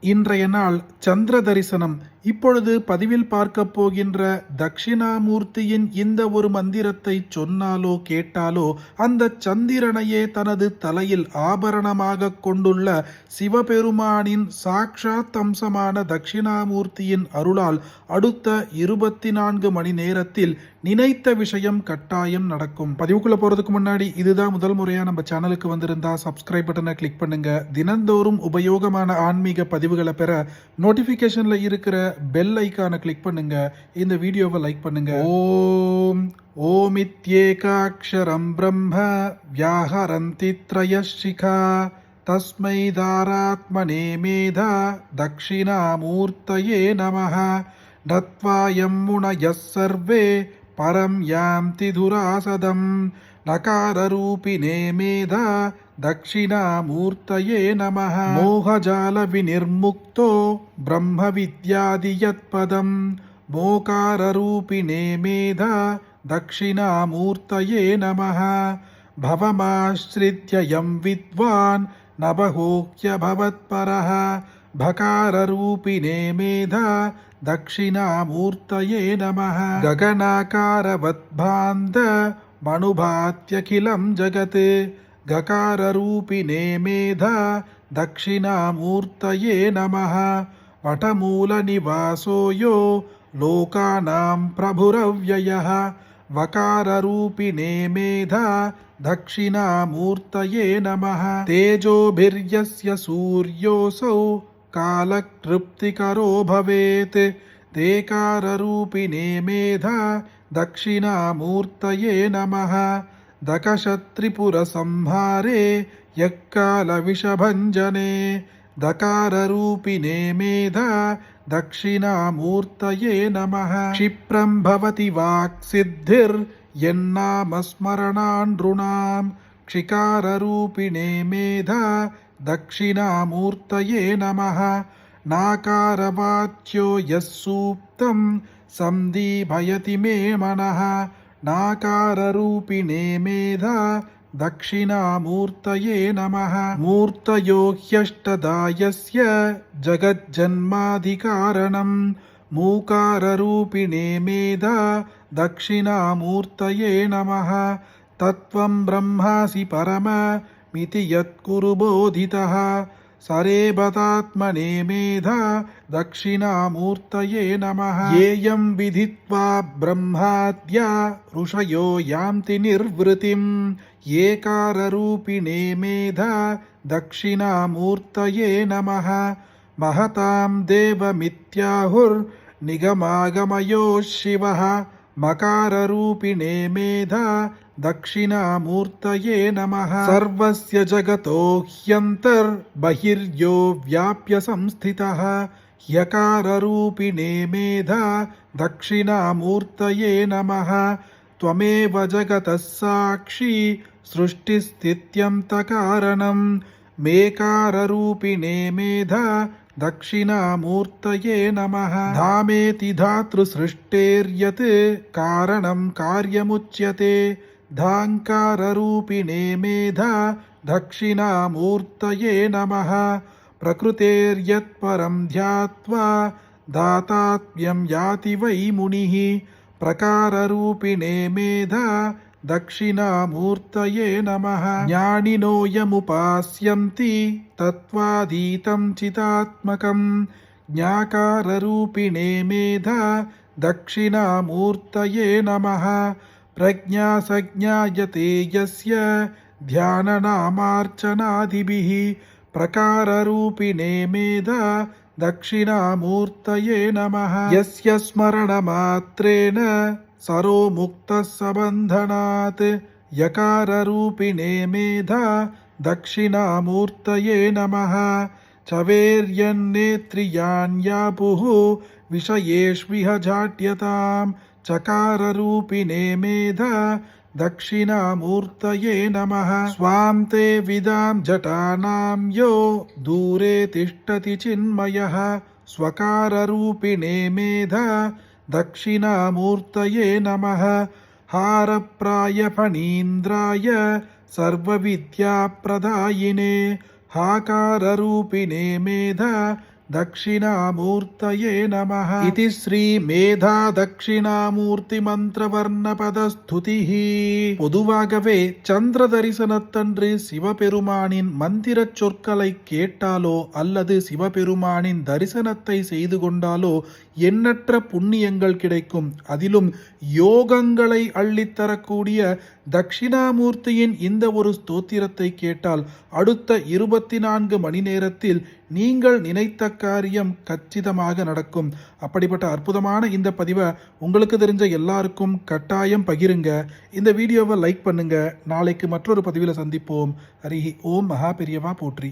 இன்றைய நாள் சந்திர தரிசனம். இப்பொழுது பதிவில் பார்க்க போகின்ற தட்சிணாமூர்த்தியின் இந்த ஒரு மந்திரத்தை சொன்னாலோ கேட்டாலோ அந்த சந்திரனையே தனது தலையில் ஆபரணமாக கொண்டுள்ள சிவபெருமானின் சாக்ஷாத் அம்சமான தட்சிணாமூர்த்தியின் அருளால் அடுத்த 24 மணி நேரத்தில் நினைத்த விஷயம் கட்டாயம் நடக்கும். பதிவுக்குள்ள போறதுக்கு முன்னாடி இதுதான் முதல் முறையா நம்ம சேனலுக்கு வந்திருந்தா சப்ஸ்கிரைப் பட்டனை கிளிக் பண்ணுங்க. தினந்தோறும் உபயோகமான ஆன்மீக பதிவுகளை பெற நோட்டிபிகேஷன்ல இருக்கிற பெல் ஐக்கானை கிளிக் பண்ணுங்க. இந்த வீடியோவை லைக் பண்ணுங்க. ஓம் ஓமித்யேகாக்ஷரம் பிரம்ம வியாஹரந்தி த்ரயஷிகா தஸ்மை தாராத்மனே மேதா தட்சிணாமூர்த்தயே நமः. நத்வாயம் முனயः சர்வே பரம் யாந்தி துராசதம். நகாரரூபிணே மேதா தட்சிணாமூர்த்தயே நமः. மோகஜால விநிர்முக்தோ பிரம்ம வித்யாதி யத்பதம். மோகாரரூபிணே மேதா தட்சிணாமூர்த்தயே நமः. பவமாஸ்ரித்ய யம் வித்வான் நபஹோக்ய பவத்பரः. பகாரரூபிணே மேதா தட்சிணாமூர்த்தயே நமः. ககனாகாரவத்பாந்த மனுபாத்யகிலம் ஜகத். ககாரரூபிணே மேதா தட்சிணாமூர்த்தயே நமः. வடமூலநிவாசோ யோ லோகானாம் பிரபுரவ்யயः. வகாரரூபிணே மேதா தட்சிணாமூர்த்தயே நமः. தேஜோபிர்யஸ்ய சூர்யோऽसौ कालतृप्तिकरो भवेत्. देकाररूपिणे मेधा दक्षिणामूर्तये नमः. दकशत्रिपुरसंहारे यक्कालविषभञ्जने. दकाररूपिणे मेधा दक्षिणामूर्तये नमः. क्षिप्रं भवति वाक्सिद्धिर्यन्नामस्मरणान्नृणाम्. क्षिकाररूपिणे मेधा दक्षिणामूर्तये नमः. नाकारवाच्यो यः सूक्तं सन्दीभयति मे मनः. नाकाररूपिणे मेधा दक्षिणामूर्तये नमः. मूर्तयो ह्यष्टधा यस्य जगज्जन्माधिकारणं. मूकाररूपिणे मेधा दक्षिणामूर्तये नमः. तत्त्वं ब्रह्मासि परम मिति यत्कुरु बोधितः. सरेबतात्मने मेधा दक्षिणामूर्तये नमः. येयं विदित्वा ब्रह्माद्या ऋषयो यान्ति निर्वृतिम्. येकाररूपिणे मेधा दक्षिणामूर्तये नमः. महतां देवमित्याहुर्निगमागमयो शिवः. मकाररूपिणे मेधा दक्षिणामूर्तये नमः. सर्वस्य जगतो ह्यन्तर्बहिर्यो व्याप्य संस्थितः. ह्यकाररूपिणे मेधा दक्षिणामूर्तये नमः. त्वमेव जगतः साक्षी सृष्टिस्थित्यन्तकारणम्. मेकाररूपिणे मेधा दक्षिणामूर्तये नमः. धामेति धातृसृष्टेर्यत् कारणं कार्यमुच्यते. धाङ्काररूपिणे मेधा दक्षिणामूर्तये नमः. प्रकृतेर्यत्परं ध्यात्वा दातात्म्यं याति वै मुनिः. प्रकाररूपिणे मेधा दक्षिणामूर्तये नमः. ज्ञानिनो यमुपास्यन्ति तत्त्वाधीतं चितात्मकं. ज्ञाकाररूपिणे मेधा दक्षिणामूर्तये नमः. प्रज्ञासज्ञायते यस्य ध्याननामार्चनादिभिः. प्रकाररूपिणे मेधा दक्षिणामूर्तये नमः. यस्य स्मरणमात्रेण सरो मुक्तः सबन्धनात्. यकाररूपिणे मेधा दक्षिणामूर्तये नमः. चवेर्यन्नेत्रियान्यापुः विषयेष्विह जाट्यताम्. चकाररूपिणे मेधा दक्षिणामूर्तये नमः. स्वान्ते विदां जटानां यो दूरे तिष्ठति चिन्मयः. स्वकाररूपिणे मेधा दक्षिणामूर्तये नमः. हारप्रायफणीन्द्राय सर्वविद्याप्रदायिने. हाकाररूपिणे मेधा தட்சிணாமூர்த்தயே நமः இதி ஸ்ரீ மேதா தட்சிணாமூர்த்தி மந்திரவர்ண பதஸ்துதி. பொதுவாகவே சந்திர தரிசனத்தன்று சிவபெருமானின் மந்திர சொற்களை கேட்டாலோ அல்லது சிவபெருமானின் தரிசனத்தை செய்து கொண்டாலோ எண்ணற்ற புண்ணியங்கள் கிடைக்கும். அதிலும் யோகங்களை அள்ளித்தரக்கூடிய தட்சிணாமூர்த்தியின் இந்த ஒரு ஸ்தோத்திரத்தை கேட்டால் அடுத்த 24 மணி நேரத்தில் நீங்கள் நினைத்த காரியம் கச்சிதமாக நடக்கும். அப்படிப்பட்ட அற்புதமான இந்த பதிவை உங்களுக்கு தெரிஞ்ச எல்லாருக்கும் கட்டாயம் பகிருங்க. இந்த வீடியோவை லைக் பண்ணுங்க. நாளைக்கு மற்றொரு பதிவில் சந்திப்போம். ஹரி ஓம் மகா பெரியவா போற்றி.